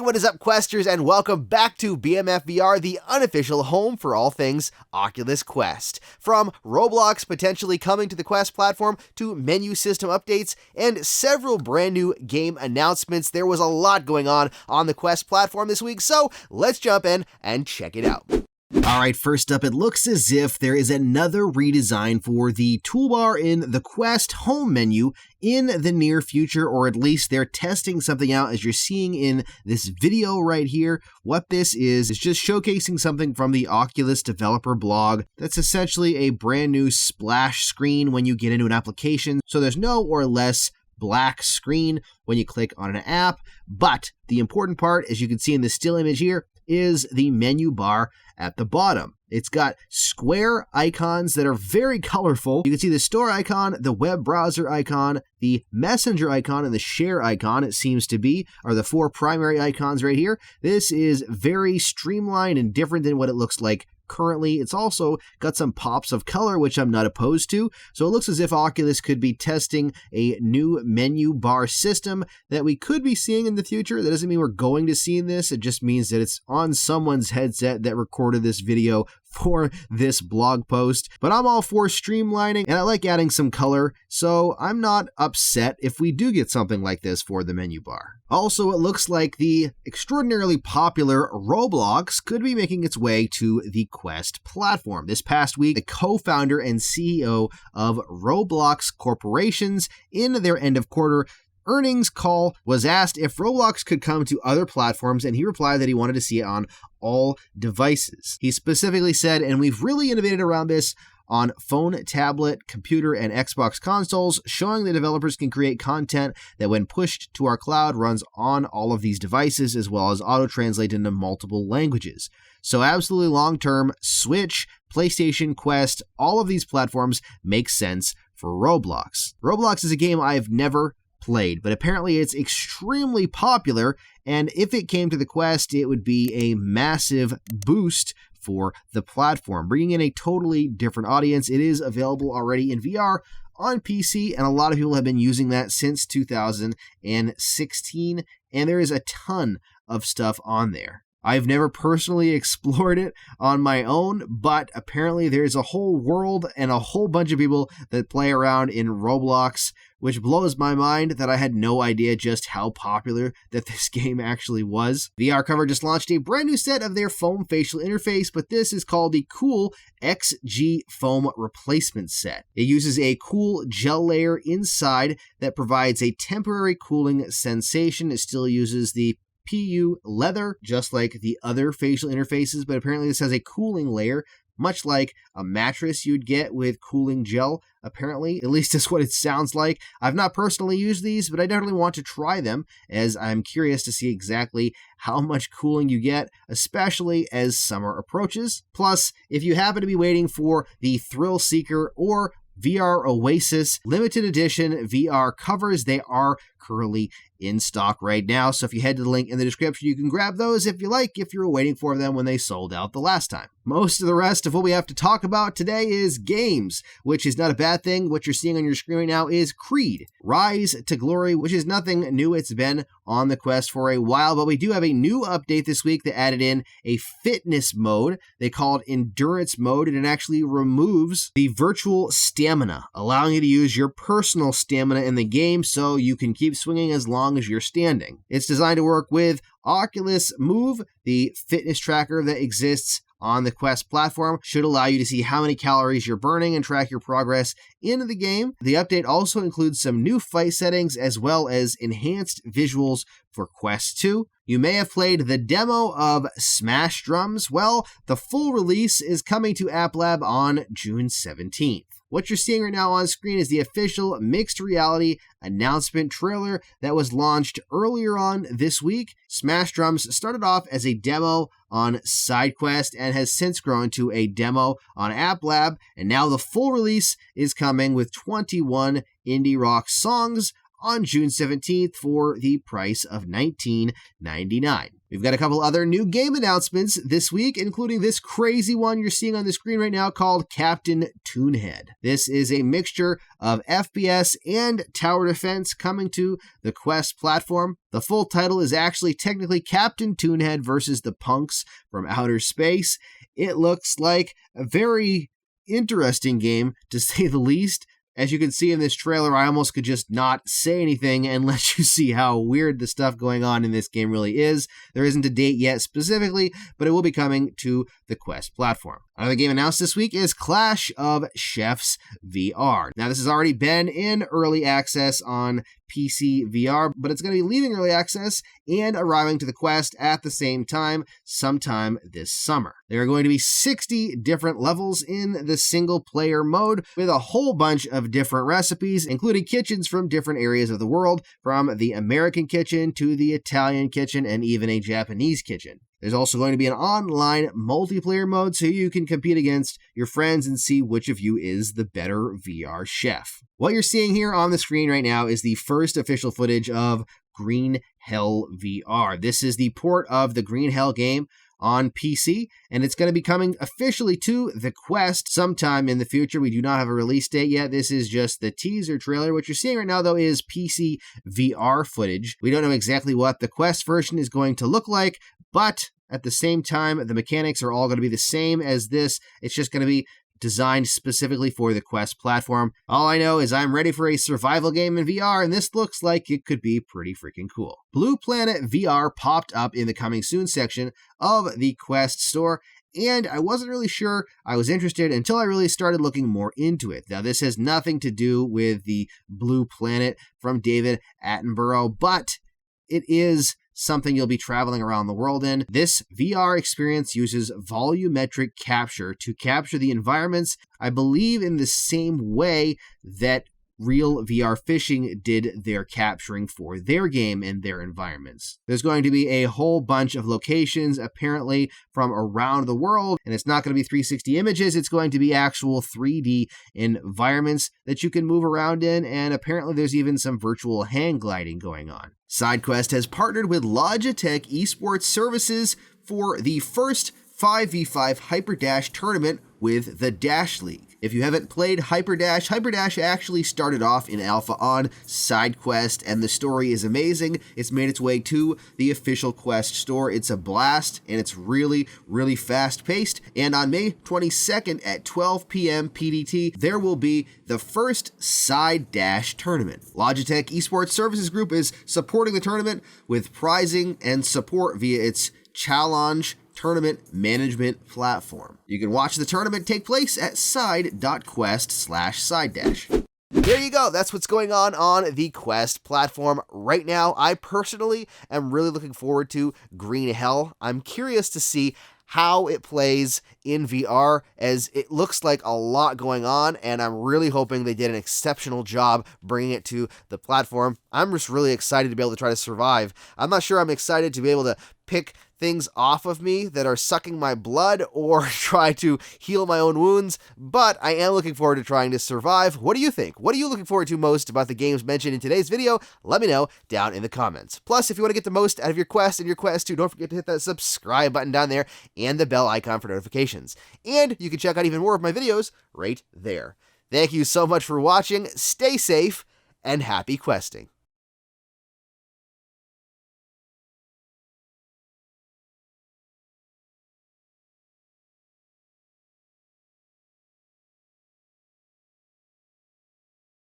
what is up, Questers, and welcome back to BMF VR, the unofficial home for all things Oculus Quest. From Roblox potentially coming to the Quest platform to menu system updates and several brand new game announcements, there was a lot going on the Quest platform this week, so let's jump in and check it out. Alright, first up, it looks as if there is another redesign for the toolbar in the Quest home menu in the near future, or at least they're testing something out as you're seeing in this video right here. What this is just showcasing something from the Oculus developer blog that's essentially a brand new splash screen when you get into an application. So there's no or less black screen when you click on an app, but the important part, as you can see in the still image here, is the menu bar at the bottom. It's got square icons that are very colorful. You can see the store icon, the web browser icon, the messenger icon, and the share icon, it seems to be, are the four primary icons right here. This is very streamlined and different than what it looks like currently. It's also got some pops of color, which I'm not opposed to. So it looks as if Oculus could be testing a new menu bar system that we could be seeing in the future. That doesn't mean we're going to see this. It just means that it's on someone's headset that recorded this video for this blog post. But I'm all for streamlining, and I like adding some color, so I'm not upset if we do get something like this for the menu bar. Also, it looks like the extraordinarily popular Roblox could be making its way to the Quest platform. This past week, the co-founder and CEO of Roblox Corporations, in their end of quarter earnings call, was asked if Roblox could come to other platforms, and he replied that he wanted to see it on all devices. He specifically said, and we've really innovated around this on phone, tablet, computer, and Xbox consoles, showing that developers can create content that when pushed to our cloud runs on all of these devices, as well as auto-translate into multiple languages. So absolutely long-term, Switch, PlayStation, Quest, all of these platforms make sense for Roblox. Roblox is a game I've never played, but apparently it's extremely popular, and if it came to the Quest, it would be a massive boost for the platform, bringing in a totally different audience. It is available already in VR on PC, and a lot of people have been using that since 2016, and there is a ton of stuff on there. I've never personally explored it on my own, but apparently there's a whole world and a whole bunch of people that play around in Roblox, which blows my mind that I had no idea just how popular that this game actually was. VR Cover just launched a brand new set of their foam facial interface, but this is called the Cool XG Foam Replacement Set. It uses a cool gel layer inside that provides a temporary cooling sensation. It still uses the PU leather, just like the other facial interfaces, but apparently this has a cooling layer, much like a mattress you'd get with cooling gel, apparently. At least is what it sounds like. I've not personally used these, but I definitely want to try them, as I'm curious to see exactly how much cooling you get, especially as summer approaches. Plus, if you happen to be waiting for the Thrill Seeker or VR Oasis limited edition VR covers, they are currently in stock right now. So if you head to the link in the description, you can grab those if you like, if you were waiting for them when they sold out the last time. Most of the rest of what we have to talk about today is games, which is not a bad thing. What you're seeing on your screen right now is Creed, Rise to Glory, which is nothing new. It's been on the Quest for a while, but we do have a new update this week that added in a fitness mode. They call it Endurance Mode, and it actually removes the virtual stamina, allowing you to use your personal stamina in the game so you can keep swinging as long as you're standing. It's designed to work with Oculus Move, the fitness tracker that exists on the Quest platform. Should allow you to see how many calories you're burning and track your progress in the game. The update also includes some new fight settings as well as enhanced visuals for Quest 2. You may have played the demo of Smash Drums. Well, the full release is coming to App Lab on June 17th. What you're seeing right now on screen is the official mixed reality announcement trailer that was launched earlier on this week. Smash Drums started off as a demo on SideQuest and has since grown to a demo on App Lab, and now the full release is coming with 21 indie rock songs on June 17th for the price of $19.99. We've got a couple other new game announcements this week, including this crazy one you're seeing on the screen right now called Captain Toonhead. This is a mixture of FPS and tower defense coming to the Quest platform. The full title is actually technically Captain Toonhead versus the Punks from Outer Space. It looks like a very interesting game, to say the least. As you can see in this trailer, I almost could just not say anything and let you see how weird the stuff going on in this game really is. There isn't a date yet specifically, but it will be coming to the Quest platform. Another game announced this week is Clash of Chefs VR. Now, this has already been in early access on PC VR, but it's going to be leaving early access and arriving to the Quest at the same time, sometime this summer. There are going to be 60 different levels in the single-player mode with a whole bunch of different recipes, including kitchens from different areas of the world, from the American kitchen to the Italian kitchen and even a Japanese kitchen. There's also going to be an online multiplayer mode so you can compete against your friends and see which of you is the better VR chef. What you're seeing here on the screen right now is the first official footage of Green Hell VR. This is the port of the Green Hell game on PC, and it's going to be coming officially to the Quest sometime in the future. We do not have a release date yet. This is just the teaser trailer. What you're seeing right now, though, is PC VR footage. We don't know exactly what the Quest version is going to look like, but at the same time, the mechanics are all going to be the same as this. It's just going to be designed specifically for the Quest platform. All I know is I'm ready for a survival game in VR, and this looks like it could be pretty freaking cool. Blue Planet VR popped up in the Coming Soon section of the Quest store, and I wasn't really sure I was interested until I really started looking more into it. Now, this has nothing to do with the Blue Planet from David Attenborough, but it is something you'll be traveling around the world in. This VR experience uses volumetric capture to capture the environments, I believe, in the same way that real VR fishing did their capturing for their game and their environments. There's going to be a whole bunch of locations apparently from around the world, and it's not going to be 360 images, it's going to be actual 3D environments that you can move around in, and apparently there's even some virtual hang gliding going on. SideQuest has partnered with Logitech Esports Services for the first 5v5 Hyper Dash tournament with the Dash League. If you haven't played Hyper Dash actually started off in alpha on SideQuest, and the story is amazing. It's made its way to the official Quest store. It's a blast, and it's really, really fast-paced. And on May 22nd at 12 p.m. PDT, there will be the first Side Dash tournament. Logitech Esports Services Group is supporting the tournament with prizing and support via its Challenge tournament management platform. You can watch the tournament take place at side.quest/sidedash. There you go. That's what's going on the Quest platform right now. I personally am really looking forward to Green Hell. I'm curious to see how it plays in VR, as it looks like a lot going on, and I'm really hoping they did an exceptional job bringing it to the platform. I'm just really excited to be able to try to survive. I'm not sure I'm excited to be able to pick things off of me that are sucking my blood or try to heal my own wounds, but I am looking forward to trying to survive. What do you think? What are you looking forward to most about the games mentioned in today's video? Let me know down in the comments. Plus, if you want to get the most out of your Quest and your Quest 2, don't forget to hit that subscribe button down there and the bell icon for notifications. And you can check out even more of my videos right there. Thank you so much for watching. Stay safe and happy questing.